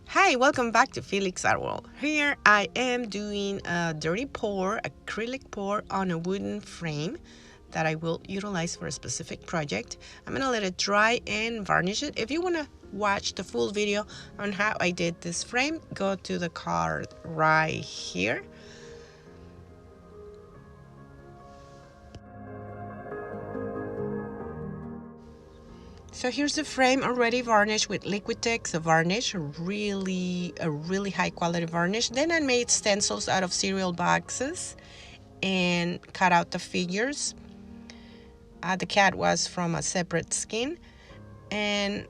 Hi, welcome back to Felix Art World. Here I am doing a dirty pour, acrylic pour on a wooden frame that I will utilize for a specific project. I'm gonna let it dry and varnish it. If you wanna watch the full video on how I did this frame, go to the card right here. So here's the frame already varnished with Liquitex, a varnish, a really high quality varnish. Then I made stencils out of cereal boxes and cut out the figures. The cat was from a separate skin, and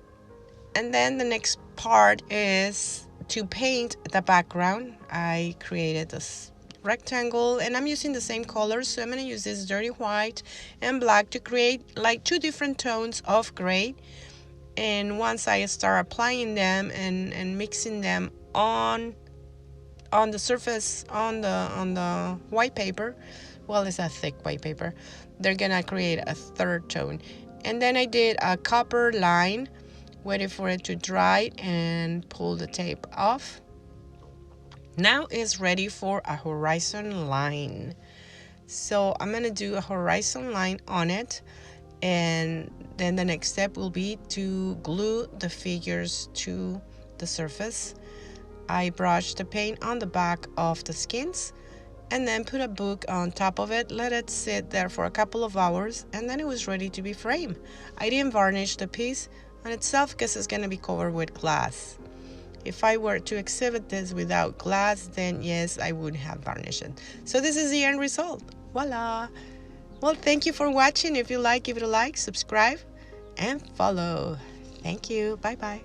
then the next part is to paint the background. I created this rectangle and I'm using the same colors, so I'm going to use this dirty white and black to create like two different tones of gray. And once I start applying them and mixing them on the surface on the white paper, well, it's a thick white paper, they're gonna create a third tone. And then I did a copper line, waited for it to dry and pull the tape off. Now it's ready for a horizon line. So I'm gonna do a horizon line on it, and then the next step will be to glue the figures to the surface. I brushed the paint on the back of the skins and then put a book on top of it, let it sit there for a couple of hours, and then it was ready to be framed. I didn't varnish the piece on itself because it's going to be covered with glass. If I were to exhibit this without glass, then yes, I would have varnished it. So this is the end result. Voila! Well, thank you for watching. If you like, give it a like, subscribe, and follow. Thank you. Bye-bye.